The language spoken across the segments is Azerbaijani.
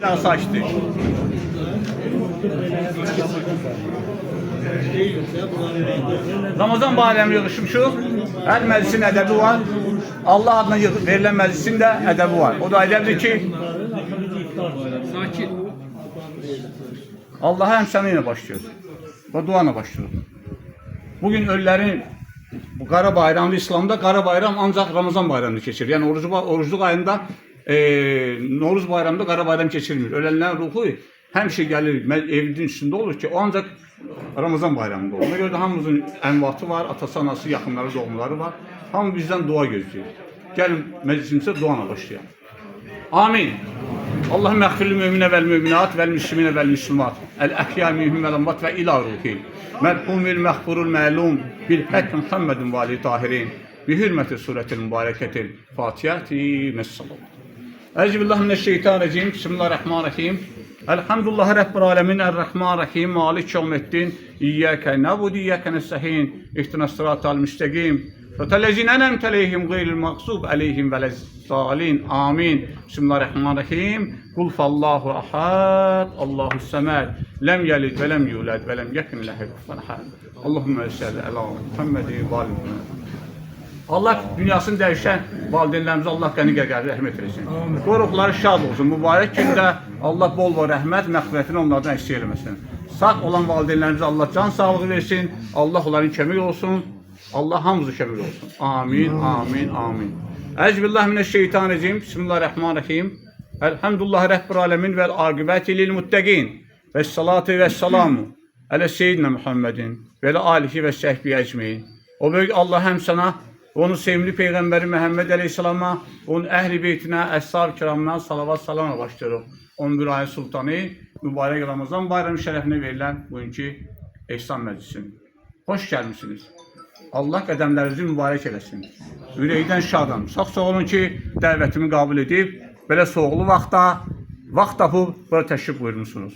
Nasıl açtı? Ramazan bayramı yığışmışıq. Hər məclisin ədəbi var. Allah adına verilən məclisin də ədəbi var. O da ədəbdir ki, Sakin. Allah'a həmsəni ilə başlıyoruz. Və duanla başlıyoruz. Bugün ölülərin bu qara bayramı İslamda qara bayram ancaq Ramazan bayramını keçirir. Yəni orucluq ayında Novruz bayramında qara bayram keçirmir. Ölənlərin ruhu həmişə gəlir evin üstündə olur ki, o ancaq Ramazan bayramında olur. Ona görə də hamımızın ənvatı var, atası, anası, yaxınları, doğumları var. Hamı bizdən dua gözləyir. Gəlin məclisimizə duana başlayalım. Amin. Allahümme əxfirli müminə vəl müminat vəl müsliminə vəl müslimat əl-əhyâ minhum vəl amvat və ilâ ruhil mərhumil məxfurul məlum bil həkk Muhammedin vali tahirin bi hürməti surətil mübarəkətil Fatihəti məs-salam. Euzubillahimineşşeytanirracim. Bismillahirrahmanirrahim. Elhamdülillahi Rabbil alemin. Errahmanirrahim. Malik yevmiddin. İyyâke na'budu iyyâke nestaîn. İhdinas sıratal müstakîm. Sıratalezîne en'amte aleyhim gayril mağzûb aleyhim velezzâlin. Amin. Bismillahirrahmanirrahim. Kul fallahu ahad. Allahus samed. Lem yelid ve lem yulad ve lem yekun lehu kufuven ahad. Allahumme salli ala Muhammedin ve ali Muhammed. Allah dünyasını dəyişən valideynlərimizə Allah qəni-qəqəri rəhmət eləsin. Qoruqları şad olsun. Mübarək gündə Allah bol və rəhmət, məğfirətini onlardan eksik eləməsin. Sağ olan valideynlərimizə Allah can sağlığı versin. Allah onların kömək olsun. Allah hamımızı kömək olsun. Amin, amin, amin. Euzubillahimineşşeytanirracim. Bismillahirrahmanirrahim. Elhamdülillahi Rabbil alemin vel aqibeti lil muttaqin. Vessalatu vesselamu ala seyyidina Muhammedin ve ala alihi ve sahbihi ecmaîn. O böyük Allah hem sana, onun sevimli Peygamberi Məhəmməd Aleyhisselama, onun əhl-i beytinə, əshab-ı kiramına salavat salamla başlayırıq. 11 ayın sultanı, mübarək Ramazan bayramı şərəfinə verilən bugünkü ehsan məclisin. Hoş gəlmişsiniz. Allah qədəmlərinizi mübarək eləsin. Ürəkdən şadam. Sağ olun ki, dəvətimi qəbul edib, belə soğulu vaxt tapıb, bura təşrif buyurmuşsunuz.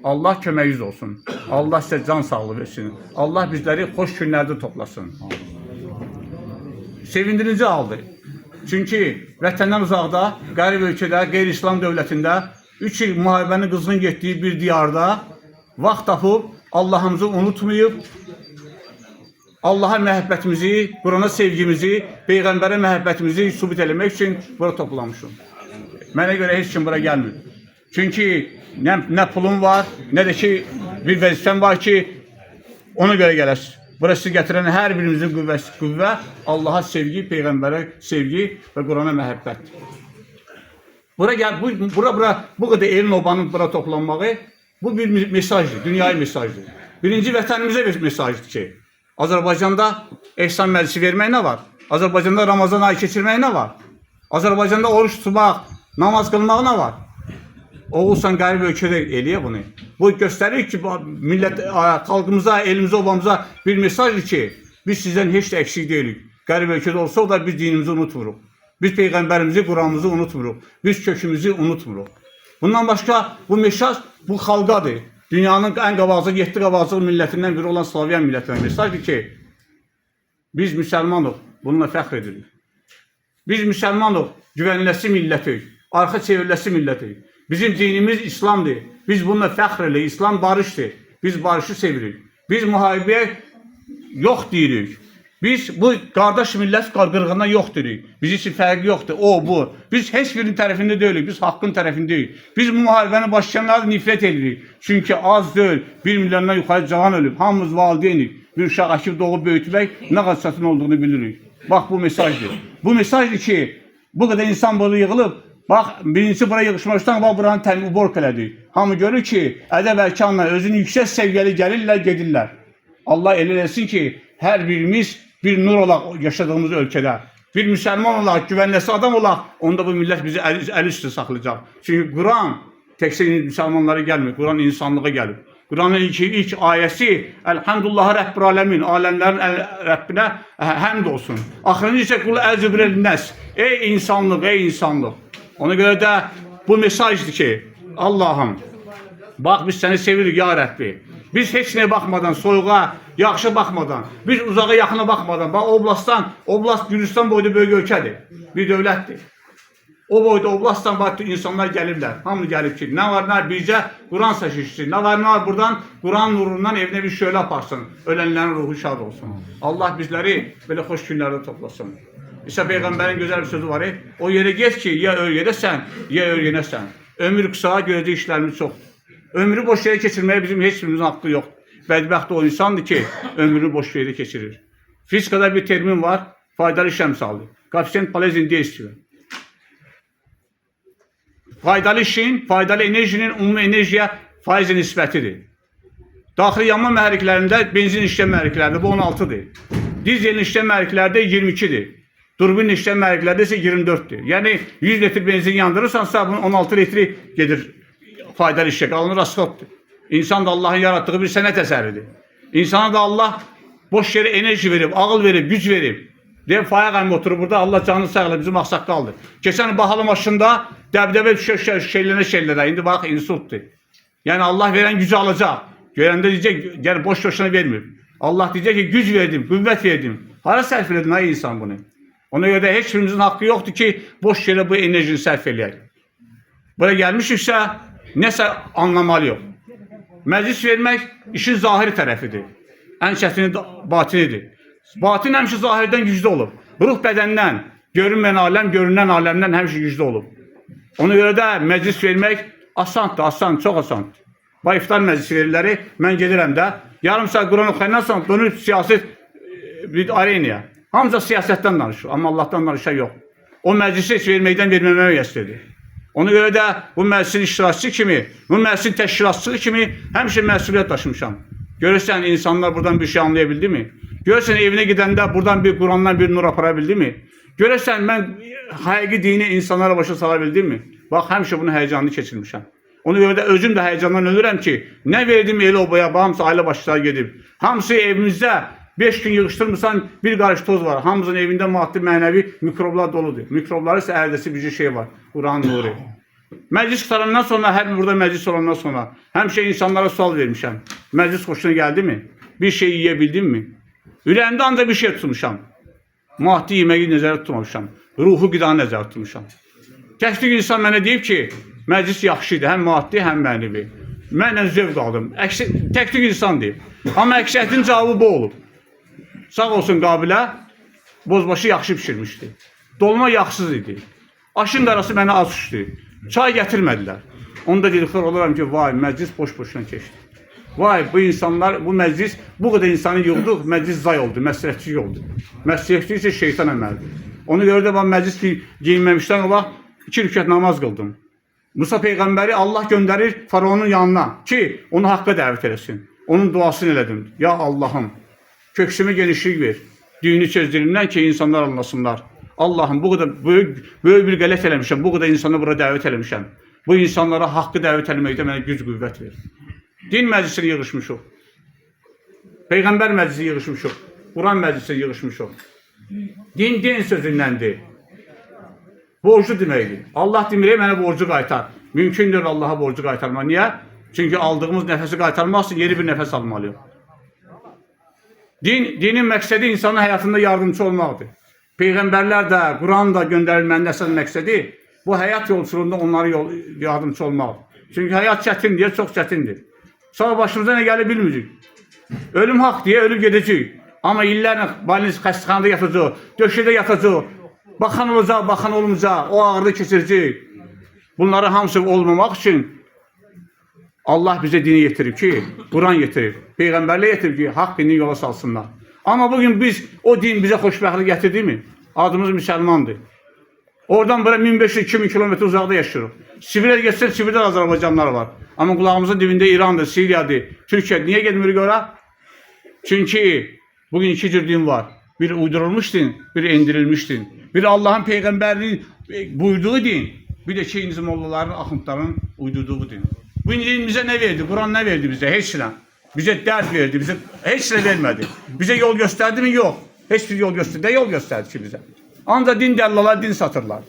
Allah köməyiniz olsun. Allah sizə can sağlığı versin. Allah bizləri xoş günlərdə toplasın. Sevindirici aldı. Çünki vətəndən uzaqda, qərib ölkədə, qeyri-İslam dövlətində 3 il müharibənin qızğın getdiyi bir diyarda vaxt tapıb, Allahımızı unutmayıb, Allaha məhəbbətimizi, Qurana sevgimizi, Peyğəmbərə məhəbbətimizi sübut eləmək üçün bura toplamışım. Mənə görə heç kim bura gəlmir. Çünki nə pulum var, nə də ki bir vəzifəm var ki, ona görə gələsiz. Burası gətirən hər birimizin qüvvə, Allaha sevgi, Peyğəmbərə sevgi və Qurana məhəbbət. Bu qədər elin obanın bura toplanmağı, bu bir mesajdır, dünyaya mesajdır. Birinci vətənimizə bir mesajdır ki, Azərbaycanda ehsan məclisi vermək nə var? Azərbaycanda Ramazan ayı keçirmək nə var? Azərbaycanda oruç tutmaq, namaz qılmaq nə var? Oğulsan qərib ölkədə eləyə bunu. Bu göstərir ki, millət, xalqımıza, elimizə, obamıza bir mesajdır ki, biz sizdən heç də eksik deyilik. Qərib ölkədə olsa da biz dinimizi unutmuruq. Biz Peyğəmbərimizi, Quranımızı unutmuruq. Biz kökümüzü unutmuruq. Bundan başqa bu mesaj bu xalqadır. Dünyanın ən qabaqcıl, 7 qabaqcıl millətindən biri olan Slavyan millətinə mesajdır ki, biz müsəlmanıq, bununla fəxr edirik. Biz müsəlmanıq, güvənləsi millətik, arxa çevriləsi millətik. Bizim dinimiz İslamdır. Biz bununla fəxr edirik. İslam barışdır. Biz barışı sevirik. Biz müharibəyə yox deyirik. Biz bu qardaş millət qırğına yox deyirik. Biz üçün fərqi yoxdur. O, bu. Biz heç birinin tərəfində deyilik. Biz haqqın tərəfindəyik. Biz bu müharibəni başlayanları nifrət edirik. Çünki az deyil. 1 milyondan yuxarı cavan ölüb. Hamımız valideynik. Bir uşaq akif doğub böyütmək nə qədər çətin olduğunu bilirik. Bax, bu mesajdır. Bu mesajdır ki, bu qədər insan bunu yığılıb. Bax, birincisi bura yığışmışdan, bax, buranın təmimi borq elədik. Hamı görür ki, ədəb ərkanla özünü yüksək səviyyəli gəlirlər, gedirlər. Allah elə eləsin ki, hər birimiz bir nur olaq yaşadığımız ölkədə. Bir müsəlman olaq, güvənləsi adam olaq, onda bu millət bizi əl üstü saxlayacaq. Çünki Quran təkcə müsəlmanlara gəlmir, Quran insanlığa gəlib. Quranın ilk ayəsi Elhamdülillahi Rabbil alemin, aləmlərin Rəbbinə həmd olsun. Axırıncı isə qul əzübrəl nəs. Ey insanlıq, ey insanlıq. Ona görə də bu mesajdır ki, Allahım, bax biz səni sevirik ya Rəbbi. Biz heç nəyə baxmadan, soyuğa, yaxşı baxmadan, biz uzağa yaxına baxmadan, bax oblast Gürcistan boyda böyük ölkədir, bir dövlətdir. O boyda oblastdan baktı insanlar gelirler. Hamı gelip ki ne var ne birce Kur'an seçişti. Ne var buradan Kur'an nurundan evine bir şöyle yaparsın. Ölenlerin ruhu şad olsun. Allah bizleri böyle hoş günlerde toplasın. İsa Peygamberin güzel bir sözü var. O yere geç ki ya öğrenesen ya öğrenesen. Ömür kısa, göreceği işlerimiz çok. Ömrü boş yere geçirmeye bizim hiçbirimizin hakkı yok. Bədbəxt o insandır ki ömrünü boş yere geçirir. Fizikada bir termin var. Faydalı iş emsalı. Koeffisient Palezin diye istiyor. Faydalı işin, faydalı enerjinin umumi enerjiye faiz nisbətidir. Daxili yanma mühərriklərində benzin işlem mühərriklərində bu 16'dır. Dizel işlem mühərriklərdə 22'dir. Turbin işlem mühərriklərdə ise 24'dür. Yani 100 litre benzin yandırırsansa bunun 16 litre gelir faydalı işe. Alınır asfaltdır. İnsan da Allah'ın yarattığı bir sənət əsəridir. İnsana da Allah boş yere enerji verib, ağıl verib, güc verib. Deyib faya qayım oturur burada, Allah canını sağlar, bizim axsaqqaldır. Keçən bahalı maşında dəbdəbə düşür şeylərə, indi bax insultdur. Yani Allah veren gücü alacaq. Görəndə deyəcək, gəl boş boşuna vermir. Allah deyəcək ki, güc verdim, qüvvət verdim. Hara sərf edin ay insan bunu? Ona görə də heç birimizin haqqı yoxdur ki, boş yere bu enerjini sərf eləyək. Buraya gəlmişiksə, nəsə anlamalıyıq. Məclis vermək işin zahiri tərəfidir. Ən çətini batinidir. Batin həmişə zahirdən güclü olub. Ruh bədəndən, görünməyən aləm, görünən aləmdən həmişə güclü olub. Ona görə də məclis vermək asandır, asan, çox asandır. Bu iftar məclis verirləri, mən gedirəm də, yarım saat Quran oxuyandan sonra dönür siyaset bir arenaya. Hamıca siyasətdən danışır, amma Allah'tan danışan yox. O məclisi heç verməkdən verməmək yəslidir. Ona görə də bu məclisin iştirakçısı kimi, bu məclisin təşkilatçısı kimi həmişə məsuliyyət daşımışam. Görürsən insanlar buradan bir şey anlayabildi mi? Görürsən evinə gedəndə buradan bir Qurandan bir nur apara bildi mi? Görürsən mən həqiqi dini insanlara başa sala bildim mi? Bax həmişə bunu həyəcanlı keçirmişəm. Ona görə də özüm də həyəcandan ölürəm ki, nə verdim elə obaya, hamısı ailə başçılar gedib. Hamısı evimizdə 5 gün yığışdırmırsan bir qarış toz var. Hamımızın evində maddi, mənəvi mikroblar doludur. Mikrobları isə ərdəsi bir şey var. Quran nuru. Məclis qutarandan sonra, hər burada məclis olandan sonra həmişə insanlara sual vermişəm. Məclis xoşuna gəldi mi? Bir şey yiyə bildim mi? Ürəyimdə ancaq bir şey tutmuşam. Maddi yeməyi nəzərdə tutmamışam. Ruhu qidanı nəzərdə tutmuşam. Təklik insan mənə deyib ki, məclis yaxşıydı, həm maddi, həm mənəvi. Mənlə zövq aldım. Təklik insan deyib. Amma əksəriyyətin cavabı bu olub. Sağ olsun Qabilə, bozbaşı yaxşı pişirmişdi. Dolma yaxsız idi. Aşın darası mənə az düşdü. Çay gətirmədilər. Onda dediklər oluram ki, vay, məclis boş-boşuna keçdi. Vay, bu insanlar, bu məclis, bu qədər insanı yığdıq, məclis zay oldu, məsrəfçilik oldu. Məsrəfçilik isə şeytan əməlidir. Ona görə də ben məclis giyinməmişdən o vaxt 2 rükət namaz qıldım. Musa Peyğəmbəri Allah göndərir Faraonun yanına ki, onu haqqa dəvət eləsin. Onun duasını elədim. Ya Allah'ım, köksümə genişlik ver. Düyünü çözdürümdən ki, insanlar anlasınlar. Allah'ım, bu kadar böyük bir qələt eləmişəm, bu kadar insanı bura dəvət eləmişəm. Bu insanlara haqqı dəvət eləməkdə mənə güc qüvvət ver. Din məclisini yığışmışıq. Peyğəmbər məclisi yığışmışıq. Quran məclisini yığışmışıq. Din sözündəndir. Borcu deməkdir. Allah demirək mənə borcu qaytar. Mümkündür Allah'a borcu qaytarma. Niyə? Çünki aldığımız nəfəsi qaytarmaq üçün yeni bir nəfəs almalıyıq. Dinin məqsədi insanın həyatında yardımcı olmaqdır. Peyğəmbərlər də, Quran da göndərilmənin əsas məqsədi bu həyat yolculuğunda onlara yardımcı olmaqdır. Çünki həyat çətindir, çox çətindir. Sonra başımıza nə gəlir bilmirik. Ölüm haqq deyə ölüb gedəcək. Amma illərlə baliniz xəstəxanada yatacaq, döşədə yatacaq, baxan olacaq, baxan olmayacaq, o ağrını keçirəcək. Bunları hamısı olmamaq üçün Allah bizə dini yetirib ki, Quran yetirib, Peyğəmbərlə yetirib ki, haqq dini yola salsınlar. Amma bugün o din bizə xoşbəxtlik gətirdi mi? Adımız müsəlmandır. Oradan bura 1500-2000 kilometre uzaqda yaşayırıq. Sibirə geçsək, Sibirdə Azərbaycanlar var. Amma qulağımızın dibində İrandır, Siriyadır, Türkiyə. Niyə gedmirik ora? Çünki bugün 2 cür din var. Bir uydurulmuş din, bir indirilmiş din. Bir Allah'ın Peyğəmbərinin buyurduğu din, bir de ikinci mollaların, axundların uydurduğu din. Bu din bizə nə verdi? Quran nə verdi bizə? Heç nə. Bizə dərd verdi, bizə heç nə vermədi. Bizə yol göstərdi mi? Yox. Heç bir yol göstərdi. Nə yol göstərdi ki bizə? Ancaq din dəllalar, din satırlar.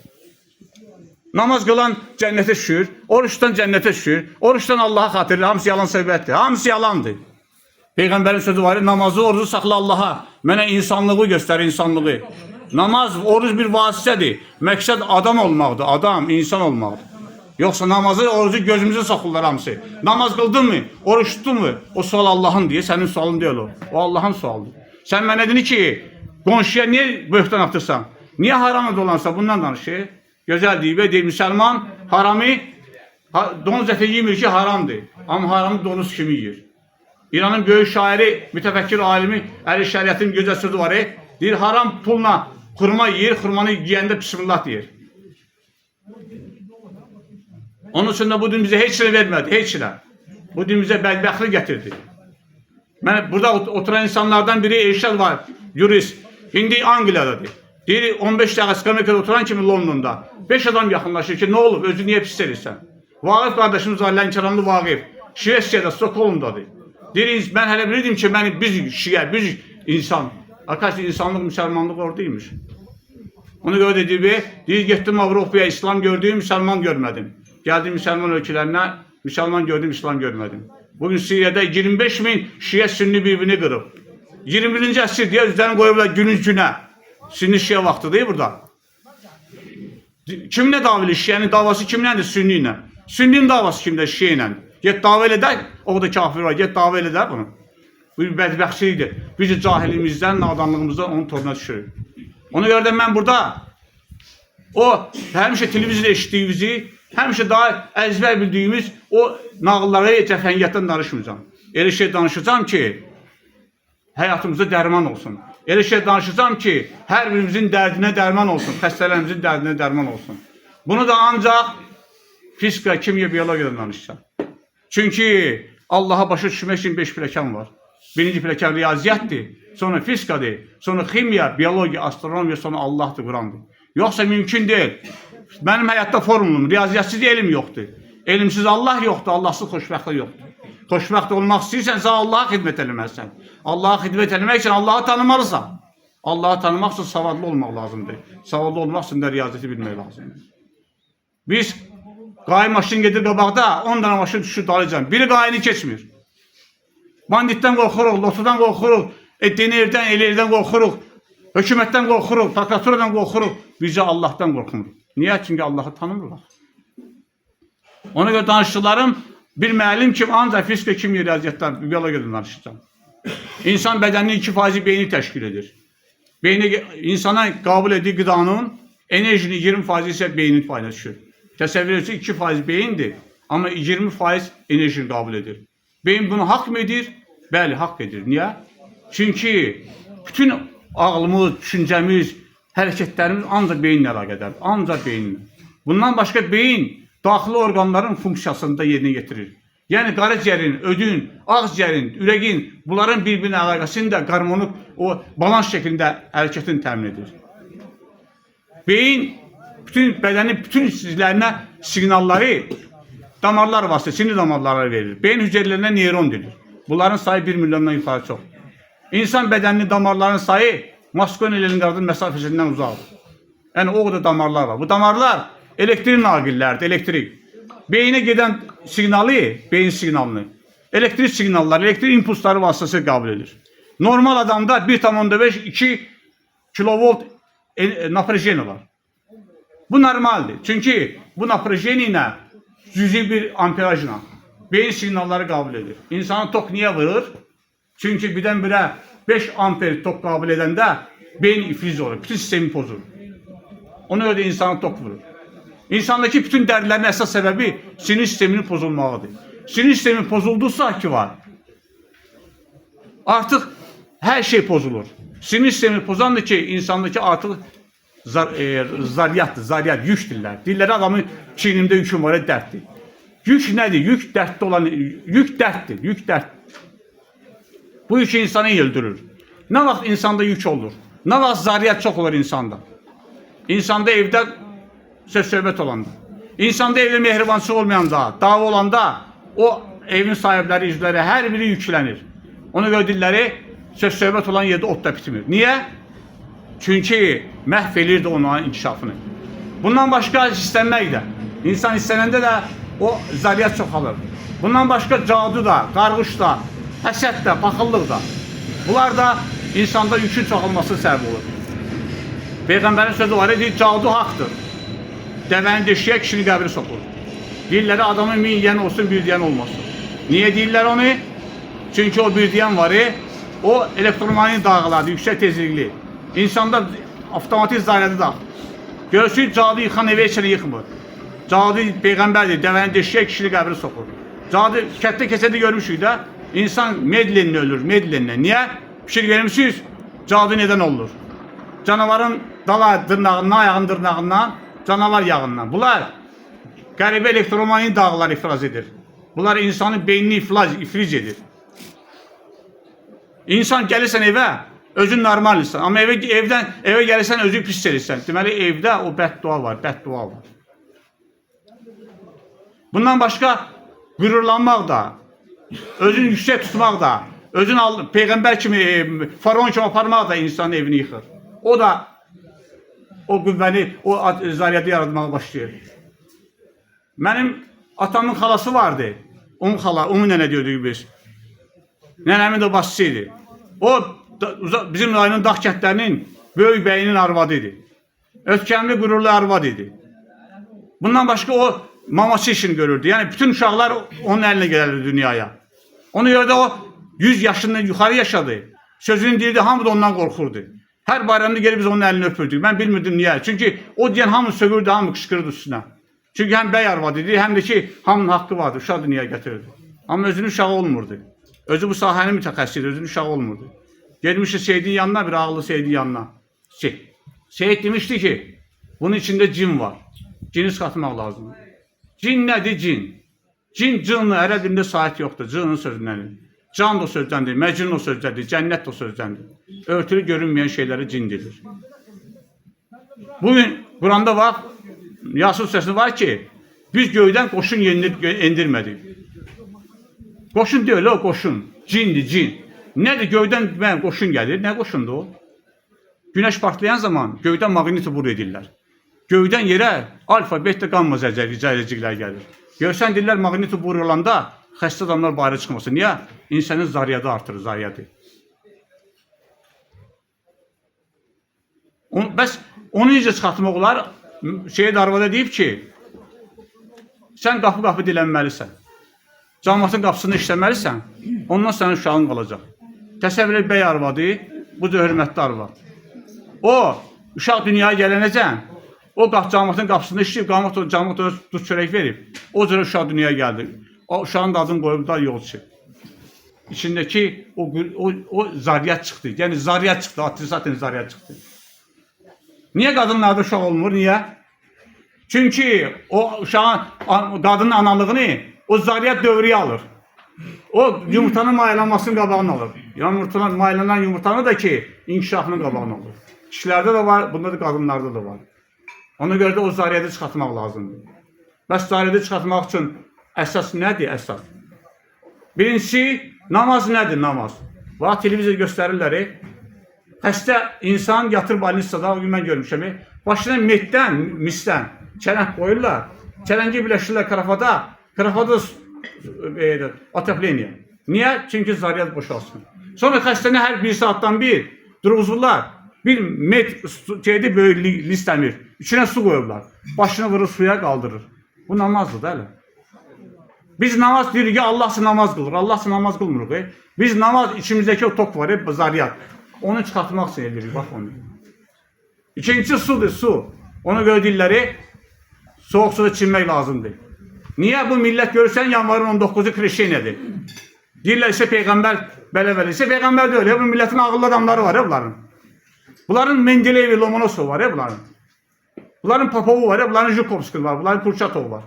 Namaz qılan cənnətə düşür, oruçdan cənnətə düşür, oruçdan Allah'a xatırlayır, hamısı yalan söhbətdir, hamısı yalandır. Peyğəmbərin sözü var, namazı, orucu saxla Allah'a, mənə insanlığı göstər, insanlığı. Namaz, oruç bir vasitədir. Məqsəd adam olmaqdır, adam, insan olmaqdır. Yoxsa namazı, orucu gözümüzə soxurlar hamısı. Namaz qıldın mı, oruç tutdun mu? O sual Allah'ın diye, senin sualın deyil o. O Allah'ın sualıdır. Sen mənə dedin ki, qonşuya niye böhtan atırsan? Niye haramı dolansa bundan danışır? Gözəl deyib, deyir, müsəlman haramı, donuz əti yemir ki haramdır. Amma haramı donuz kimi yiyir. İranın böyük şairi, mütəfəkkir alimi Əli Şəriətin gözəl sözü var. Deyir, haram pulla xurma yiyir, xurmanı yiyəndə bismillah deyir. Onun için de bu din bize heç nə vermədi, heç nə. Bu din bize bədbəxtlik gətirdi. Mən burada oturan insanlardan biri Eşəl var, yurist. İndi Angliyadadır. Deyir, 15 dəqiqə skamikada oturan kimi Londonda. 5 adam yaxınlaşır ki, ne olub, özü niye pis edirsən? Vaqif qardaşımız var, Lənkəranlı Vaqif. Şvetsiyada, Stockholmdadır. Deyir, ben hələ bilirdim ki, biz şiə, biz insan. Arkadaşlar, insanlık, müsəlmanlıq oradaymış. Ona göre de deyir, getdim Avropaya, İslam gördüğüm, Müslüman görmedim. Geldim Müslüman ülkelerine, Müslüman gördüm, İslam görmedim. Bugün Suriye'de 25 bin Şiye Sünni birbirini kırıp. 21. əsr diye üzerine koyuyorlar günün güne. Sünni Şiye vakti değil burada. Kimle davili? Şiye'nin davası kimlendir? Sünniyle. Sünninin davası kimde? Şiye'yle. Get dava elə də, o da kafir var. Get dava elə də bunu. Bu bir bədbəxtçilikdir. Biz cahilimizdən, nadanlığımızdan onun toruna düşürük. Ona göre de ben burada o həmişə televiziyada eşitdiyimizi, həmişə daha əzbər bildiyimiz o nağıllara cəfəngiyyətdən danışmayacağım. Elə şey danışacağım ki, həyatımızda dərman olsun. Elə şey danışacağım ki, hər birimizin dərdinə dərman olsun, xəstələrimizin dərdinə dərman olsun. Bunu da ancaq fizika, kimya, biyologiyadan danışacağım. Çünki Allah'a başa düşmək üçün 5 pilləkən var. Birinci pilləkən riyaziyyatdır, sonra fizikadır, sonra kimya, biyologiya, astronomiya, sonra Allah'dır, Qurandır. Yoxsa mümkün deyil. Benim hayatta formulum, riyaziyyatçı elm yoktur. Elmsiz Allah yoktur, Allahsız xoşbəxtlik yoktur. Xoşbəxt olmaq istəyirsən, Allah'a xidmət eləməlisən. Allah'a xidmət eləmək üçün Allah'ı tanımalısan. Allah'ı tanımaq üçün savadlı olmaq lazımdır. Savadlı olmaq üçün də riyaziyyatı bilmək lazımdır. Biz qayı maşın gedir qabaqda, 10 dənə maşın düşür dalıcan. Biri qayını keçmir. Banditdən qorxuruq, lotudan qorxuruq, denirdən, elirdən qorxuruq, hökumətdən qorxuruq, prokuraturadan qorxuruq. Bizcə Allah'tan qorxmuruq. Niyə? Çünki Allah'ı tanımırıq. Ona görə danışdıqlarım bir müəllim kimi ancaq fizika, kimya, riyaziyyatdan, biyologiyadan danışacağım. İnsan bədəninin 2% beyni təşkil edir. Beyni, insana qəbul etdiyi qıdanın enerjinin 20% isə beynin paylaşır. Təsəvvür edirsiniz 2% beyindir, amma 20% enerjini qəbul edir. Beyin bunu haqq mı edir? Bəli, haqq edir. Niyə? Çünki bütün ağlımız, düşüncəmiz, hərəkətlərimiz ancaq beyinlə əlaqədar, ancaq beyinlə. Bundan başqa beyin daxili orqanların funksiyasında yerinə getirir. Yəni qaraciyərin, ödün, ağciyərin, ürəyin, bunların bir-birinin əlaqəsində qarmonik o balans şəklində hərəkətini təmin edir. Beyin bütün bədənin bütün hissizlərinə siqnalları damarlar vasitəsilə, sinir damarları verir. Beyin hüceyrələrinə neyron dedir. Bunların sayı 1 milyondan yuxarı çox. İnsan bədəninin damarlarının sayı Moskva ilə Leninqradın məsafəsindən uzaqdır. Yəni o da damarlar var. Bu damarlar elektrik naqillərdir, elektrik. Beyinə gedən siqnalı, beyin siqnalını, elektrik siqnalları, elektrik impulsları vasitəsilə qəbul edir. Normal adamda 1,5-2 kilovolt naprejeni var. Bu normaldir. Çünki bu naprejeni ilə cüzi bir amperajla beyin siqnalları qəbul edir. İnsanın tok niyə vurur? Çünki birdən-birə 5 amper tok qəbul edəndə beyin iflic olur, bütün sistemi pozur. Ona görə də insanın tok vurur. İnsandakı bütün dərdlərin əsas səbəbi sinir sisteminin pozulmağıdır. Sinir sistemi pozuldusa ki var, artıq hər şey pozulur. Sinir sistemi pozandır ki, insandakı artıq zaryatdır, zaryat, yük dillər. Dilləri adamın çiynimdə yüküm var, dərddir. Yük nədir? Yük dərddə olan, yük dərddir, yük dərddir. Bu yük insanı öldürür. Nə vaxt insanda yük olur? Nə vaxt zaryat çox olur insanda? İnsanda evdə söz-söhbət olanda. İnsanda evdə mehribançılıq olmayanda, dava olanda o evin sahibləri, üzvləri hər biri yüklənir. Ona görə dilləri söz-söhbət olan yerdə otda bitmir. Niyə? Çünki məhv edir də onun inkişafını. Bundan başqa istənmək də. İnsan istənəndə də o zaryat çoxalır. Bundan başqa cadu da, qarğış da, həsəd də, paxıllıq da. Bunlar da insanda yükün çoxalmasına səbəb olur. Peyğəmbərin sözü var, deyir, cadu haqdır. Dəvəni deşiyə kişini qəbri soxur. Deyirlər, adamın 1000 yiyən olsun, bir deyən olmasın. Niyə deyirlər onu? Çünki o bir deyən var, o elektromanyetik dalğalardır, yüksək tezlikli. İnsanda avtomatik zaryadı da. Görürsünüz, cadı yıxan evə içini yıxmır. Cadı Peyğəmbərdir, dəvəni deşiyə kişini qəbri soxur. Cadı kətdə keçədə görmüşük də, insan medlenlə ölür, medlenlə. Niyə? Fikir vermişsiniz, cadı nədən olur? Canavarın dala dırnağından, ayağın dırnağından, canavar yağından. Bunlar qəribə elektromanyetik dalğalar ifraz edir. Bunlar insanın beynini iflic edir. İnsan gəlirsən evə, özün normalsan. Amma evə gəlirsən, özü pis edirsən. Deməli, evdə o bəddua var, bəddua var. Bundan başqa qürurlanmaq da, özünü yüksək tutmaq da, özün Peyğəmbər kimi, faraon kimi aparmaq da insanın evini yıxır. O da o qüvvəni, o zaryatı yaratmağa başlayır. Mənim atamın xalası vardı. Umu nənə diyorduk biz. Nənəmin de başçısı idi. O bizim rayonun dağ kəndlərinin böyük bəyinin arvadı idi. Ötkəmli, qürurlu arvad idi. Bundan başqa o mamaçı işini görürdü. Yəni bütün uşaqlar onun əlinə gəlirdi dünyaya. Ona görə də o 100 yaşından yuxarı yaşadı. Sözünü deyirdi, hamı da ondan qorxurdu. Hər bayramda gelip biz onun əlini öpürdük. Ben bilmirdim niye. Çünkü o deyən hamı sögürdü, hamı qışqırdı üstüne. Çünkü hem bəy arvadı idi, hem de ki hamının haqqı vardı. Uşaq dünyaya getirirdi. Amma özünün uşağı olmurdu. Özü bu sahənin mütəxəssisiydi, özünün uşağı olmurdu. Gelmişdi Seyidin yanına, bir ağıllı Seyidin yanına. Seyid demişti ki, bunun içinde cin var. Cini çıxartmaq lazım. Cin nədir cin? Cin ərəb dilində sahət yoxdur. Cinin sözündəndir. Can da o sözdəndir, məcnun o sözdəndir, cənnət də o sözdəndir. Örtülü görünməyən şeyləri cin dedir. Bugün Quranda var, Yasin sözü var ki, biz göydən qoşun endirmədik. Qoşun deyil o qoşun, cindir cin. Nədir göydən qoşun gəlir, nə qoşundur o? Günəş partlayan zaman göydən maqniti vur edirlər. Göydən yerə alfa, beta, gamma zərrəciklər gəlir. Görsən deyirlər maqniti vur olanda xəstə adamlar bayra çıxmasın. Niyə? İnsanın zaryadı artırır, zaryadı. Bəs onu necə çıxartmaq olar? Şeyh arvada deyib ki, sən qapı-qapı dilənməlisən. Cəmaatın qapısını işləməlisən, ondan sənin uşağın qalacaq. Təsəvvür et, bəy arvadı, bu da hörmətli arvad. O, uşaq dünyaya gələnəcən, o cəmaatın qapısını işləyib, cəmaat ona duz çörək verib, o cürə uşaq dünyaya gəldi. O uşağın da adını qoyub da yolçu. İçindeki o zaryat çıxdı. Yəni zaryat çıxdı, zaten zaryat çıxdı. Niye kadınlarda uşaq olmur? Niye? Çünkü o uşağın, kadının analığını o zaryat dövrüye alır. O yumurtanın mayalanmasının qabağını alır. Yumurtanın mayalanan yumurtanı da ki inkişafının qabağını alır. Kişilerde de var, bunda da kadınlarda da var. Ona göre de o zaryatı çıxartmaq lazımdır. Bəs zaryatı çıxartmaq için əsas nədir? Əsas. Birincisi, namaz nədir? Namaz. Bax, televizor göstərirlər. Xəstə insan yatır balnistada, o gün mən görmüşəm. Başına metdən, misdən çələng qoyurlar. Çələngi birləşirlər krafada otopleniya. Niyə? Çünki zaryat boşalsın. Sonra xəstəni hər bir saatdan bir durğuzurlar. Bir met şeydi böyük listəmir. İçinə su qoyurlar. Başını vurur suya qaldırır. Bu namazdır da elə. Biz namaz deyirik ki Allah namaz qılır. Allah namaz qılmırıq. Biz namaz içimizdeki o tok var, zaryat. Onu çıxartmaq üçün edirik, bax onu. İkincisi sudur, su. Ona göre dilləri soğuk suda içinmək lazımdır. Niye bu millet görürsən yanvarın 19'u kreşeynədir? Deyirlər ise Peyğəmbər belə ise Peyğəmbər deyil. Bu milletin ağıllı adamları var bunların. Bunların Mendeleyevi, Lomonosov var bunların. Bunların Popovu var bunların Zhukovski var, bunların Kurchatov var.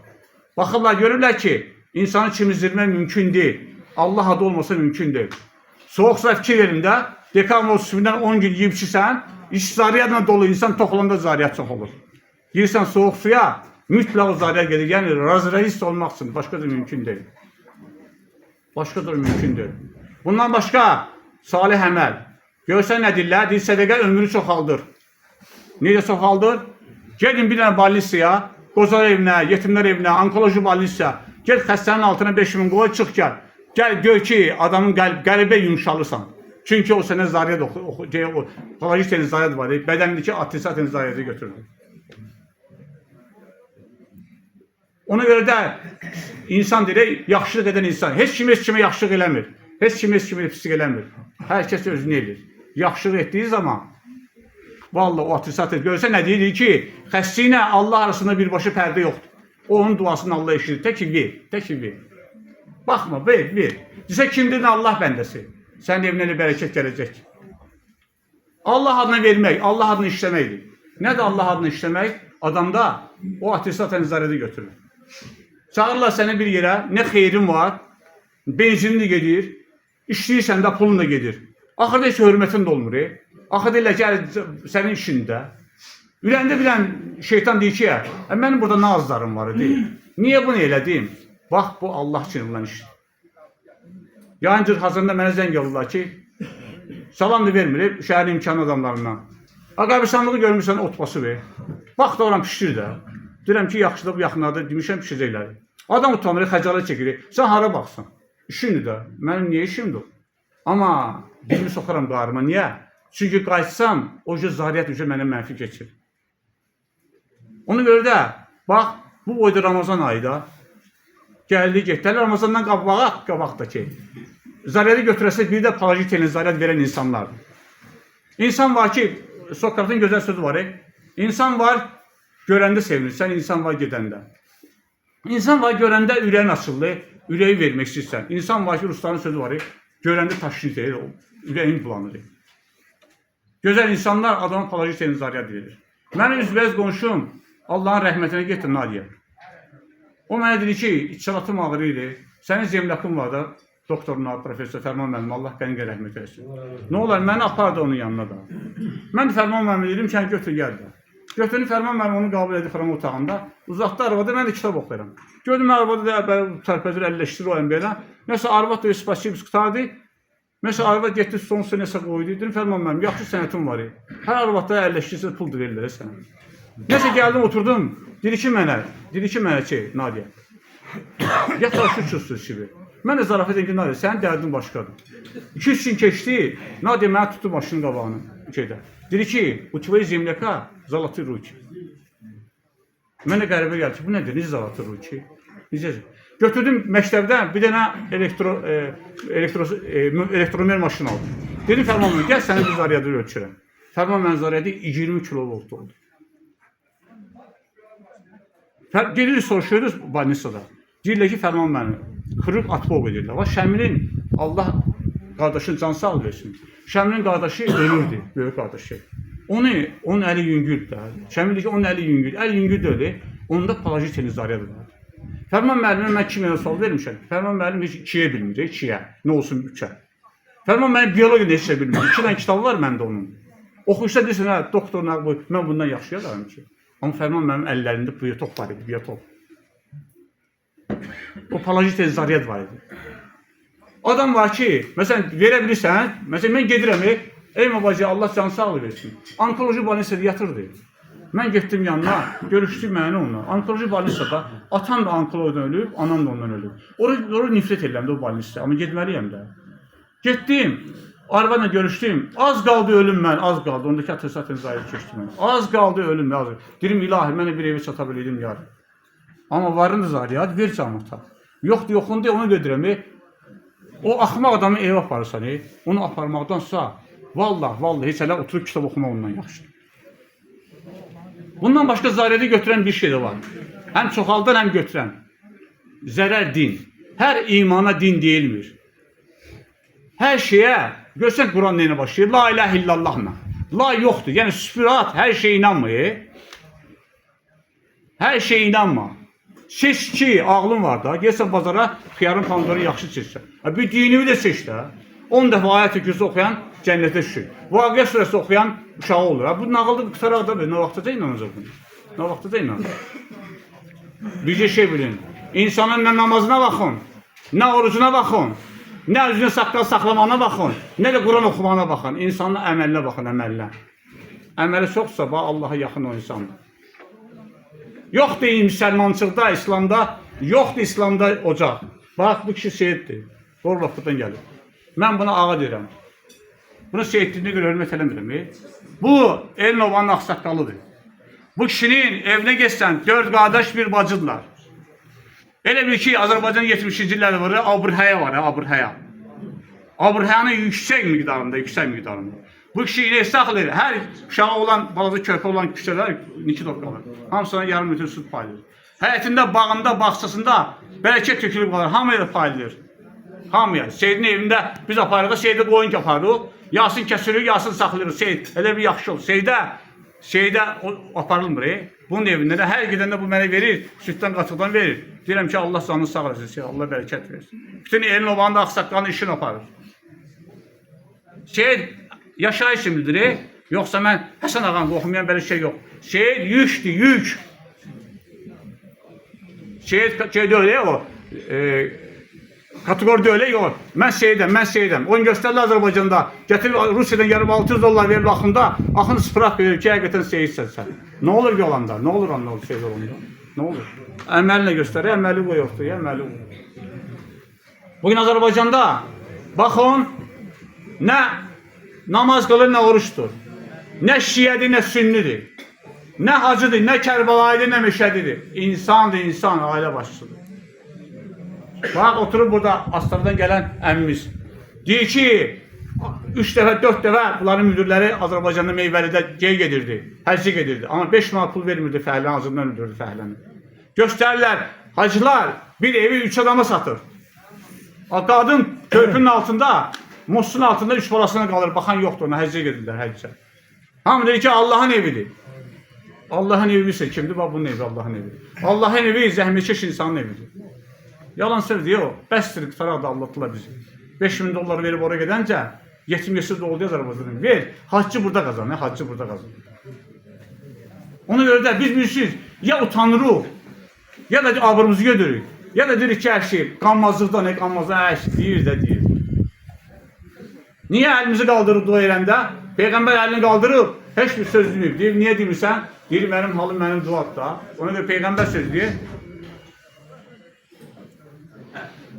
Baxırlar, görürlər ki insanı çimizdirmək mümkün değil. Allah adı olmasa mümkün değil. Soğuk suda fikir yerində dekamol suyundan 10 gün yiyip içirsən, iç zaryatla dolu insan toxulanda zaryat çox olur. Girsən soğuk suya, mütləq o zaryat gelir. Yəni razrahist olmaq üçün başqa da mümkün değil. Başqa da mümkün değil. Bundan başqa salih əməl. Görsən nə deyirlər? Deyir sədəqə ömrü çoxaldır. Necə çoxaldır? Gedin bir dənə balnisiyaya, qocalar evinə, yetimlər evinə, onkoloji balnisiyaya. Gel xəstənin altına 5000 qoy, çıx gəl. Gel gör ki adamın qəlbə yumuşalırsan. Çünki o sənə zaryad palajitenin zaryad var, bədənindəki atrisatin zaryatı götürdü. Ona görə də insan deyir, yaxşılıq edən insan. Heç kimə yaxşılıq eləmir. Heç kimə pislik eləmir. Hər kəs özünü edir. Yaxşılıq etdiyi zaman, vallahi o atrisat edir. Görsə nə deyir ki, xəstə ilə Allah arasında birbaşa pərdə yoxdur. Onun duasını Allah eşidir. Tək ki ver. Baxma, ver. Desə kimdir Allah bəndəsi? Sənin evinə bərəkət gələcək. Allah adına vermək, Allah adına işləməkdir. Nədir Allah adına işləmək? Adamda o atrisat ənzarədi götürür. Çağırırlar səni bir yerə, nə xeyrin var, benzinin də gedir, işləyirsən də pulun da gedir. Axırda heç hörmətin də olmur. Axırda elə gəl sənin işində. Ürəyində bilən şeytan deyir ki, mənim burada nə azlarım var idi. Niyə bunu elədim? Bax, bu Allah üçün olan işdir. Yayın cırxasında mənə zəng olurlar ki, salam da vermir, şəhərin imkanı adamlarından. Qəbristanlığı görmürsən, otbası ver. Bax da oran pişir də. Deyirəm ki, yaxşı da bu yaxınlarda demişəm pişirəcəklər. Adam utanır, xəcalət çəkilir. Sən hara baxsan? İşindir də. Mənim niyə işimdir o? Amma dilimi soxaram qarıma. Niyə? Çünki qayıtsam, o zaryat mənə mənfi keçir. Ona görə də, bax, bu boyda Ramazan ayında gəldi, getdilər. Ramazandan qabaqdakı zaryatı götürəsə bir də palajitenin zaryat verən insanlardır. İnsan var ki, Sokratın gözəl sözü var. İnsan var, görəndə sevinirsən, insan var gedəndə. İnsan var, görəndə ürəyin açılır, ürəyi vermək istəyirsən. İnsan var ki, Rusların sözü var, görəndə taşıyır, ürəyin bulanır. Gözəl insanlar adamın palajitenin zaryat verir. Mənim üzbəyiz qonşum, Allahın rəhmətinə getdim Nadiyə. O mənə dedi ki, içalatım ağrıydı, sənin zemlakın var da, doktoruna, profesör Fərman müəllim, Allah qənqə rəhmət eləsin. Nə olar, məni apardı onun yanına da. Mən də Fərman müəllim dedim ki, götür gəl də. Götürün Fərman müəllim onu qəbul edib Fərman otağında. Uzaqda arabada mən də kitab oxuyuram. Gördüm arabada da tərpədir, əlləşdirir o belə. Nəsə arvad da spasibiz qutardı. Məsələn, arvad getdi, sonsuza nəsə qoydu. Dedim Fərman müəllim, yaxşı sənətim var. Hər arvadda əlləşdirsə pul da verirlər sənə. Nəsə gəldim, oturdum. Dedi ki mənə ki, Nadiyə, yatağa şükürsüz kimi. Mən də zarafət edim ki, Nadiyə, sənin dərdin başqadır. 2-3 gün keçdi, Nadiyə mənə tutdu başının qabağını. Dedi ki, u tvoyi zemlyaka zalati ruki. Mənə qəribə gəldi ki, bu nədir, necə zalati ruki? Götürdüm məktəbdən bir dənə elektromer maşın aldım. Dedim Fərman müəllim, gəl səni bir zaryadı ölçürəm. Fərman müəllim zaryadı 20 kilovolt oldu. Gelirik, soruşuyoruz Banisada. Deyirlər ki, Fərman müəllim, xırıq atbov edirlər. Şəmilin, Allah qardaşın can sağ versin. Şəmilin qardaşı ölürdü, böyük qardaşı. Onun əli yüngüldür. Şəmil deyir ki, onun əli yüngül. Əl yüngül deyil, onda palajitenin zaryadı var. Fərman müəllimə mən 2 minə sual vermişəm. Fərman müəllim heç 2-yə bilmir, 2-yə, nə olsun 3-ə. Fərman müəllim biologiya heç də bilmir. 2 dənə kitabı var məndə onun. Oxuyuşda deyirsən, hə, doktoruna, mən bundan yaxşıyam ki. Amma Fərman mənim əllərində biotop var idi, biotop. O palajitenin zaryat var idi. Adam var ki, məsələn, verə bilirsən, məsələn, mən gedirəm, ey bacı, Allah canı sağlığı versin. Onkoloji banisada yatırdı. Mən getdim yanına, görüşdük mənə onunla. Onkoloji banisada atam da onkologdan ölüb, anam da ondan ölüb. Orada nifrət edirəm də o banisada, amma getməliyəm də. Getdim, arvadla görüşdüm, az qaldı ölüm mən, az qaldı. Ondakı atrisatın zahiri keçdi mən. Az qaldı ölüm, az qaldı. Dedim, ilahi, mən bir evə çata biləydim yarın. Amma varındı zariyat, ver canlıqda. Yoxdur, yoxun deyə onu götürəm. O axmaq adamı evə aparırsan, onu aparmaqdansa, vallahi, heç hələ oturub kitab oxumaq ondan yaxşıdır. Bundan başqa zariyatı götürən bir şey də var. Həm çoxaldan, həm götürən. Zərər din. Hər imana din deyilmir. Hər şeyə, görsən Quran neyinə başlayır? La ilahe illallahla. La yoxdur, yəni süpürat, hər şeyə inanmır. Hər şeyə inanma. Seç ki, ağlın var da, gelsən bazara, xiyarın pomidorunu yaxşı seçsən. Bir dinini də seç də. 10 dəfə ayət-i kürsü oxuyan cənnətə düşür. Vaqiə surəsi oxuyan uşağı olur. Bu nağılda qutaraq da, nə vaxtda inanacaq bunu? Nə vaxtda inanacaq? Bircə şey bilin, insanın nə namazına baxın, nə orucuna baxın, nə özünü saqqal saxlamağına baxın, nə də Quran oxumağına baxın. İnsanın əməlinə baxın, əməlinə. Əməli çoxsa, Allaha yaxın o insandır. Yoxdur müsəlmançılıqda, İslamda, yoxdur İslamda ocaq. Bax, bu kişi seyiddir. Doğru vaxtdan gəlir. Mən buna ağa deyirəm. Bunu şehitliğine göre hürmet eləmirəm. Bu elin obanın ağsaqqalıdır. Bu kişinin evinə geçsən 4 qardaş bir bacıdırlar. Elə bil ki Azərbaycan 70-ci illərdə var, Abrhaya var, Abrhaya. Abrhayanın yüksək miqdarında. Bu kişi inek saxlayır. Hər uşağı olan, balaca körpə olan küçələr 2 top qalır. Hamısına yarım metre süt paylayır. Həyətində, bağında, bağçasında bərəkət tökülüb qalır. Hamıya da paylayır. Hamıya. Seyidin evində biz aparırıq, Seyidi qoyun yaparıq. Yasin kəsirik, Yasin saxlayırıq. Seyid elə bir yaxşı olur. Seydə aparılmır. Bunun evində də hər gedəndə bu mənə verir. Sütdən, qatıqdan verir. Deyirəm ki, Allah canını sağ eləsin. Allah bərəkət versin. Bütün elin obanında ağsaqqalın işini aparır. Seyid yaşayış imidir. Yoxsa mən Həsən ağam oxumayan belə şey yox. Seyid yükdür, yük. Seyid öyle o. Kategoride öyle yok. Mən Seyidəm. Onu göstərdi Azərbaycanda. Gətirib Rusiyadan gəlib $600 verib axında. Axın spraq verir ki, həqiqətən Seyidsən sən. Nə olur ki olanda? Nə olur onda Seyid olanda? Nə olur? Əməlinə göstərir, əməli bu yoxdur. Əməli bu. Bugün Azərbaycanda baxın, nə namaz qılır, nə oruçdur. Nə şiədir, nə sünnidir. Nə hacıdır, nə Kərbalayıdır, nə Məşədidir. İnsandır, insan, ailə başçıdır. Bax, oturub burada Astardan gələn əmmimiz. Deyir ki, 3 dəfə, 4 dəfə bunların müdürləri Azərbaycanda Meyvəlidə gedirdi, həcci gedirdi. Amma 5 manat pul vermirdi fəhlənin, ağzından öldürdü fəhləni. Göstərirlər, hacılar bir evi 3 adama satır. Qadın körpünün altında, Mosun altında 3 balasına qalır, baxan yoxdur ona, həccə gedirlər, həccə. Hamı deyir ki, Allahın evidir. Allahın evi bilsə kimdir? Bax, bunun evi Allahın evi. Allahın evi zəhmətkeş insanın evidir. Yalan söz deyir o. Bəsdir, qıtara da anlatdılar bizi. $5.000 verib oraya gedəncə, yetim yesiz oldu Azərbaycanın. Ver, haccı burada qazan, haccı burada qazan. Ona görə də biz bilirsiniz, ya utanırıq, ya da abrımızı götürürük, ya da deyirik ki, hər şey, qanmazlıqda nə qanmazlıqda, deyir də deyir. Niyə əlimizi qaldırıb dua eləndə? Peyğəmbər əlini qaldırıb, heç bir söz deməyib. Deyir, niyə demirsən? Deyir, mənim halım mənim duadır. Ona görə Peyğəmbər söz deyir.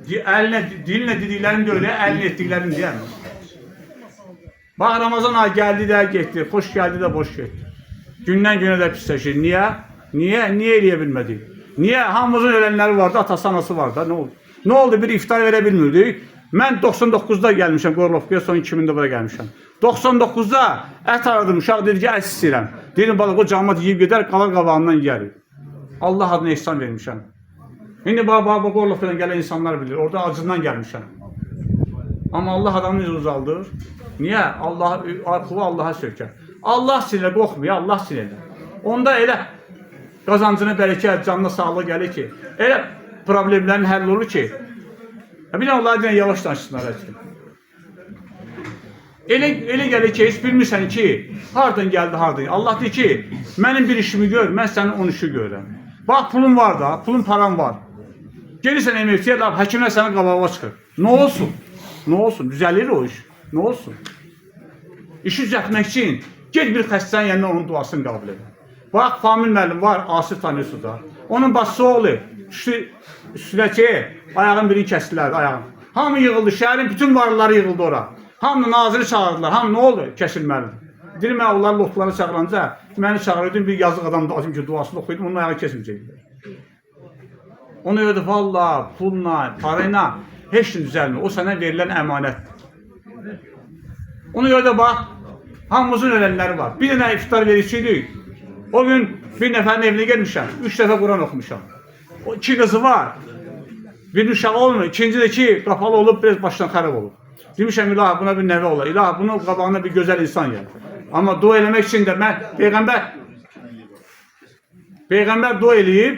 Dilinlə dediklərini də öyle, əlini etdiklərini deyəmir. Bax, Ramazan ayı gəldi də getdi, xoş gəldi də boş getdi. Gündən günə də pisləşir. Niyə? Niyə eləyə bilmədik? Niyə? Hamımızın ölənləri vardı, atası, anası vardı. Nə oldu? Nə oldu? Bir iftar verə bilmirdik. Mən 99'da gəlmişəm, Qorlovkaya, son 2000'də bura gəlmişəm. 99'da ət aradım, uşaq dedi ki, ət istəyirəm. Dedim, balıq o cəmat yiyib gedər, qalar qabağından yiyərik. Allah adına ihsan vermişəm. İndi Qorlovkadan gələn insanlar bilir, orada acından gəlmişəm. Amma Allah adamı yüzü uzaldır. Niyə? Kulu Allah'a sökər. Allah silə qorxmuyor, Allah silə. Onda elə qazancına bərəkət, canına sağlığı gəlir ki, elə problemlərin həll olur ki, bir onlar deyən yavaş danışsınlar həkim. Elə gəlir ki, heç bilmirsən ki, hardan gəldi, hardan. Allah deyir ki, mənim bir işimi gör, mən sənin 10 işi görürəm. Bax, pulun var da, pulun param var. Gelirsən emekliyyə, həkimlər sənin qabağa çıxır. Nə olsun? Nə olsun? Düzəlir o iş. Nə olsun? İşi düzəltmək üçün, gel bir xəstənin yanına onun duasını qəbul edir. Bax, Famil müəllim var, Asif tanıyorsun da. Onun başçısı oğlu, üstündəki ayağın birini kəsdilər, ayağın. Hamı yığıldı, şəhərin bütün varlıları yığıldı ora. Hamı naziri çağırdılar, hamı nə oldu? Kəsilməlidir. Dedim, mən onların lotları çağırınca, məni çağırıyordum, bir yazıq adam da ki, duasını oxuydum, onun ayağı kəsilməyəcəkdir. Ona görə də valla, pulla, parayla heç nə düzəlmir. O sənə verilən əmanətdir. Ona görə də bax, hamımızın ölənləri var. Bir dənə iftar verişiydik. O gün bir nəfərin evinə gelmişəm, 3 dəfə Quran oxumuşam. O 2 qızı var. Bir uşağı olmuyor. İkinci de ki kapalı olup biraz baştan xarab olur. Demişəm ilahi buna bir nəvə ola. İlahi bunun qabağına bir gözəl insan gəlir. Amma dua eləmək üçün də mən Peyğəmbər dua eləyib.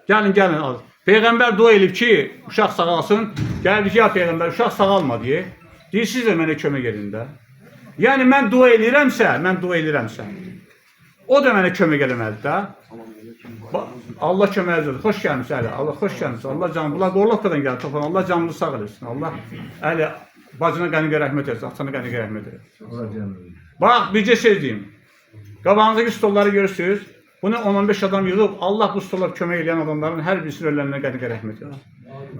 Gəlin al. Peyğəmbər dua eləyib ki uşaq sağalsın. Gəldi ki ya Peyğəmbər uşaq sağalma deyə. Deyir siz də mənə kömək edin də. Yəni mən dua eləyirəmsə, o da mənə kömək eləməlidir də. Allah köməyiniz olsun. Xoş gəlmişsiniz Əli. Allah xoş gəlmişsiniz. Allah canım. Bunlar Qorlovkadan gəldi topan. Allah canınızı sağ eləsin. Allah Əli bacına qənimə rəhmət etsin. Atana qənimə rəhmət etsin. Bax bircə söz deyim. Qabağınızdakı stolları görürsünüz. Bunu 10-15 adam yığıb Allah bu stollar kömək edən adamların hər birisinin ölənlərinə qənimə rəhmət etsin.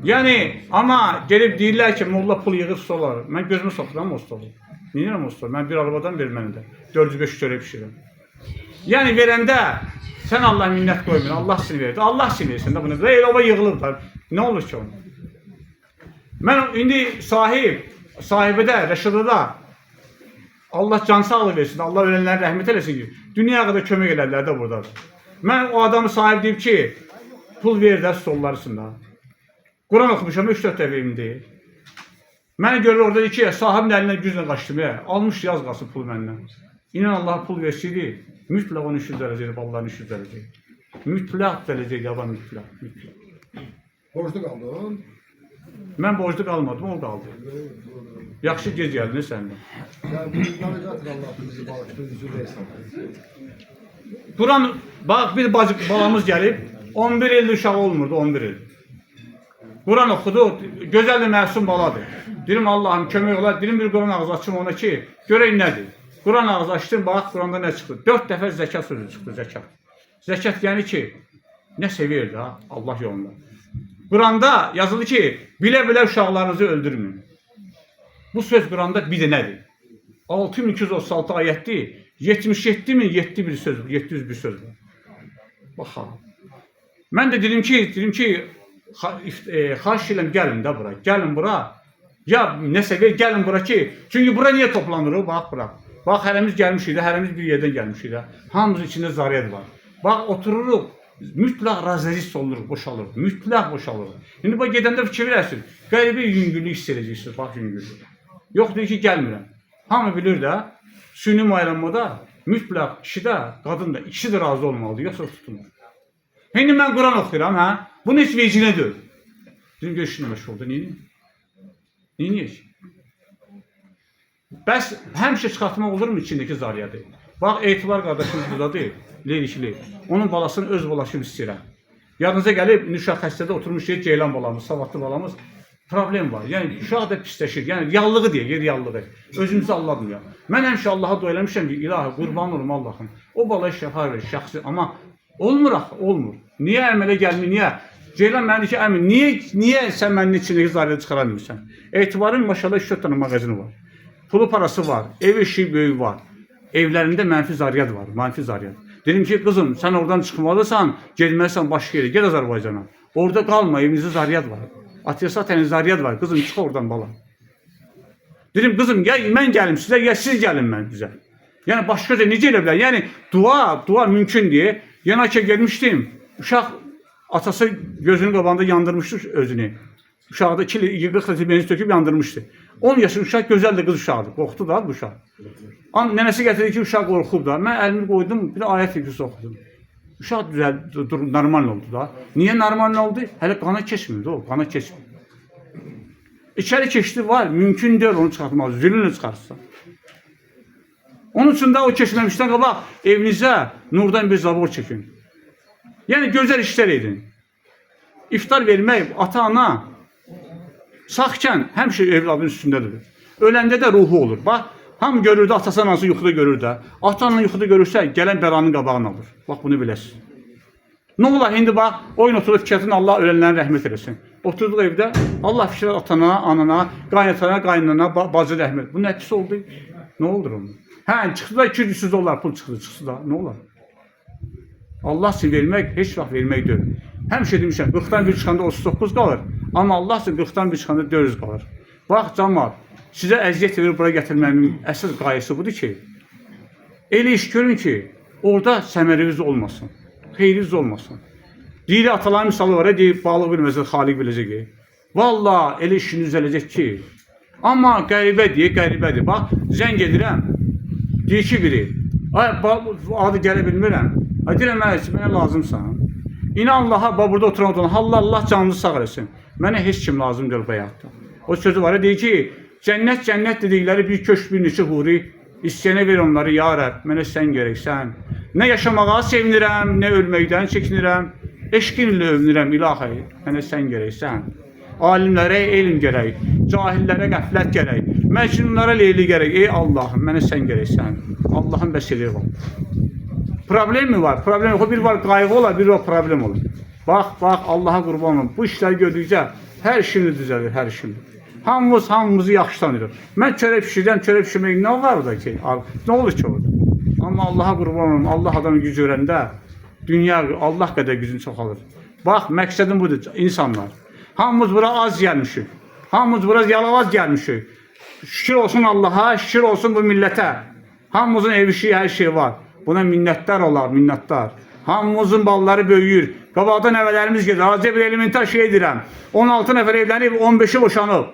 Yani ama gelip deyirlər ki, molla pul yığır solar. Mən gözümü soxuram o stolu. Neyirəm o stolu? Mən bir arabadan vermənimdə. 405 çörək pişirəm. Yəni verəndə sən Allah minnət qoymur. Allah seni verir. Allah seni versin də bunu. Və elə ova yığılıblar. Nə olur ki onu? Mən indi sahibi də, Rəşada da Allah can sağlığı versin. Allah ölənlərə rəhmət eləsin ki, dünyaya qədər kömək elərlər də buradadır. Mən o adamı sahib deyib ki, pul verir də stollarısında. Quran oxumuşam, 3-4 dəfə evimdəyim. Mənə görə orada deyir ki, sahibin əlindən güclə qaçdım. Almış yaz qalsın pul məndən. İnan Allah'a pul verseydi, mütləq onun işi düzələcəkdi, balların işi düzələcəkdi. Mütləq düzələcəkdi, yaban mütləq. Borçlu qaldın. Mən borclu qalmadım, o qaldı. Yaxşı gec gəldin səndən. Yəni, biz navigator Allah bizi bağışlayır, üzülü hesablayır. Buran, bax, bir balamız gəlib, 11 ildir uşağı olmurdu, 11 il. Quran oxudu, gözəl və məsum baladır. Dilim Allah'ım kömək olar, dilim bir Quran ağzı açım ona ki, görək nədir? Quran ağzı açdım, bax, Quranda nə çıxdı? 4 dəfə zəkat sözü çıxdı, zəkat. Zəkat yəni ki, nə sevirdi ha, Allah yolunda. Quranda yazılı ki, bilə-bilə uşaqlarınızı öldürməyin. Bu söz Quranda bir dənədir. 6236 ayətdir, 77.007 söz, 701 söz var. Baxalım. Mən də dedim ki, xahiş edirəm, gəlin də bura, gəlin bura. Ya nəsə ver, gəlin bura ki, çünki bura niyə toplanırıq? Bax, bura. Bax, hərəmiz gəlmişik də, hərəmiz bir yerdən gəlmişik də. Hamımızın içində zaryad var. Bax, otururuq, mütləq razəlist oluruq, boşalırıq, mütləq boşalırıq. İndi bax, gedəndə fikir verəsiniz, qəribə yüngüllük hiss edəcəksiniz, bax, yüngüllük. Yox, deyir ki, gəlmirəm. Hamı bilir də, süni müaylanmada mütləq kişi də, qadın da, ikisi də razı olmalıdır, yoxsa tutunur. İndi mən Quran oxuyuram, hə? Bunu heç vecinə deyil. Dedim, görüşünə məşğul oldu, neyini? Neyini? Bəs həmişə çıxartmaq olur mu içindəki zaryadı? Bax, Etibar qardaşımız buradadır, Lerikli. Onun balasını öz balaşını istəyirəm. Yadınıza gəlib, uşaq xəstədə oturmuş Ceylan balamız, savadlı balamız. Problem var. Yəni, uşaq da pisləşir. Yəni, yallığı deyək, yer yallığı. Özümüzü Allah'ım. Mən həmişə Allah'a dua eləmişəm ki, ilahi, qurban olum Allah'ım. O balaya şəfa verir, şəxsi. Amma olmur axı, olmur. Niyə əmələ gəlmir, niyə? Ceylan mənə deyir ki, əmin, niyə sən mənin içindəki zaryadı çıxaramıyorsan? Etibarın maşallah 3-4 dənə mağazini var. Pulu parası var, ev işi böyük var. Evlərində mənfi zaryad var, mənfi zaryad. Dedim ki, qızım, sən oradan çıxmalısan, gelməlisən başqa yerə, gel Azərbaycana. Orada qalma, evinizdə zaryad var. Atiyasat ənin zaryad var, qızım, çıx oradan bala. Dedim, qızım, mən gəlim sizə, ya siz gəlin mən bizə. Yəni, başqa da necə elə bilər? Yəni, dua mümkün deyə. Yana ki, gelmişdim, uşaq atası gözünün qabağında yandırmışdı özünü. Uşağı da 40 litre benzin töküb yandırmışdı. 10 yaşlı uşaq gözəldir, qız uşaqdır. Qorxdu da bu uşaq. Nənəsi gətirdi ki, uşaq qorxub da. Mən əlimi qoydum, bir ayət ilgisi oxudum. Uşaq normal oldu da. Niyə normal oldu? Hələ qana keçmirdi o, qana keçmir. İçəri keçdi var, mümkün deyil onu çıxartmaq, zülünlə çıxartsa. Onun üçün də o keçməmişdən qabaq evinizə nurdan bir zabor çəkin. Yəni gözəl işlər edin. İftar vermək, ata-ana sağkən həmişə evladın üstündədir. Öləndə də ruhu olur. Bax, hamı görürdü, atası anası yuxuda görür də. Ata-ana yuxuda görürsə, gələn bəlanın qabağını alır. Bax, bunu biləsiniz. Nə olar, indi bax, oyun oturub fikirlətin, Allah ölənlərin rəhmət eləsin. Oturduq evdə, Allah fikirlər atana, anana, qaynatana, qaynana, bacı rəhmət. Bu nə pis oldu? Nə oldur onu? Hə, çıxdı da 200 dollar pul çıxdı da, nə olar? Allah üçün vermək, heç vaxt vermək deyil. Həmişə demişəm, 40-dan bir çıxanda 39 qalır, amma Allah üçün 40-dan bir çıxanda 400 qalır. Bax, cəmaat, sizə əziyyət verir, bura gətirməmin əsas qayısı budur ki, elə iş görün ki, orada səməriniz olmasın, xeyriniz olmasın. Deyir, ataların misalı var, deyir, balıq bilməzdir, xaliq biləcək. Valla, elə işiniz düzələcək ki, amma qəribədir. Bax, zəng edirəm, deyir ki biri, adı gələ bilmirəm. Deyirəm, mənə lazımsan. İnan Allaha, burada oturan Allah canınızı sağ eləsin. Mənə heç kim lazım deyil bu həyatda. O sözü var, deyir ki, cənnət dedikləri bir köşk, bir neçə huri, istəyənə ver onları, ya Rəbb, mənə sən gərəksən. Nə yaşamağa sevinirəm, nə ölməkdən çəkinirəm, eşqin ilə övünürəm, ilahi, mənə sən gərəksən. Alimlərə elm gərək, cahillərə qəflət gərək, məcnunlara leyli gərək. Ey Allahım, mənə sən gərəksən. Allahın bəsələri var. Problem mi var? Problem yox. Bir var qayğı olar, bir var problem olur. Bax, Allaha qurban olum. Bu işləri gördükcə hər şeyini düzəlir, hər şeyini. Hamımızı yaxşı tanıyırıq. Mən çörək pişirəm, çörək pişirmək nə var orada ki? Nə olur ki orada? Amma Allaha qurban olum, Allah adamın güc görəndə dünya Allah qədər gücünü çoxalır. Bax, məqsədim budur, insanlar. Hamımız bura az gəlmişik. Hamımız bura yalavaz gəlmişik. Şükür olsun Allaha, şükür olsun bu millətə. Hamımızın ev-işi, hər şey var. Buna minnətdar olar, minnətdar. Hamımızın balları böyüyür. Qabaqda nəvələrimiz gedir. Azca bir elementar şey edirəm. 16 nəfər evlənib, 15'i boşanıb.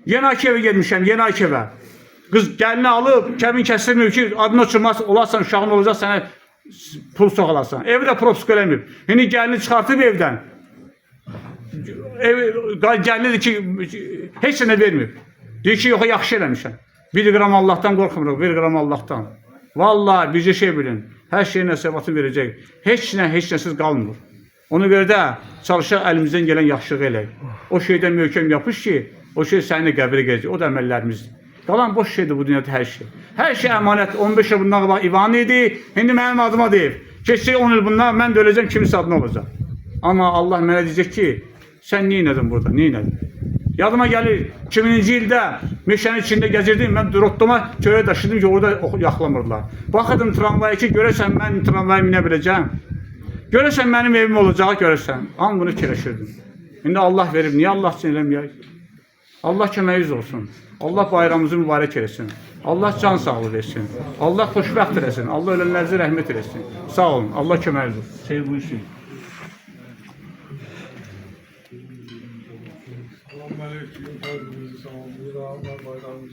Yeni Akev'e gelmişəm, Yeni Akev'e. Qız gəlini alıb, kəmin kəsilmir ki, adına uçurmaz, olarsan, uşağın olacaq, sənə pul soxalarsan. Evi də propsk eləmir. İndi gəlini çıxartıb evdən. Gəlini ki, heç sənə vermir. Deyir ki, yox, yaxşı eləmişəm. 1 qram Allah'tan qorxmuruq, 1 qram Allah'tan. Vallahi bircə şey bilin, hər şeyin həsəbatını verəcək. Heç nəsiz qalmır. Ona görə də çalışaq əlimizdən gələn yaxşılığı eləyik. O şeydən möhkəm yapış ki, o şey səninlə qəbirə gələcək. O da əməllərimizdir. Qalan boş şeydir bu dünyada hər şey. Hər şey əmanət. 15 il bundan qabaq İvan idi, indi mənim adıma deyib. Keçəcək 10 il bundan, mən də öləcəm, kimisə adına olacaq. Amma Allah mənə deyəcək ki, sən nə inədin burada, nə inədin? Yadıma gəlir, 2000-ci ildə meşənin içində gəzirdim, mən rotdoma çörək daşıdım ki, orada yaxlamırlar. Baxırdım tramvaya ki, görəsən mən tramvaya minə biləcəm. Görəsən mənim evim olacaq, görəsən. Amma bunu fikirləşirdim. İndi Allah verib, niyə Allah üçün eləməyək? Allah köməyiniz olsun. Allah bayramımızı mübarək eləsin. Allah can sağlığı versin. Allah xoşbəxt eləsin. Allah ölənlərinizə rəhmət eləsin. Sağ olun. Allah köməyiniz olsun. Şey bu işin. Selamünaleyküm. Sağ olun.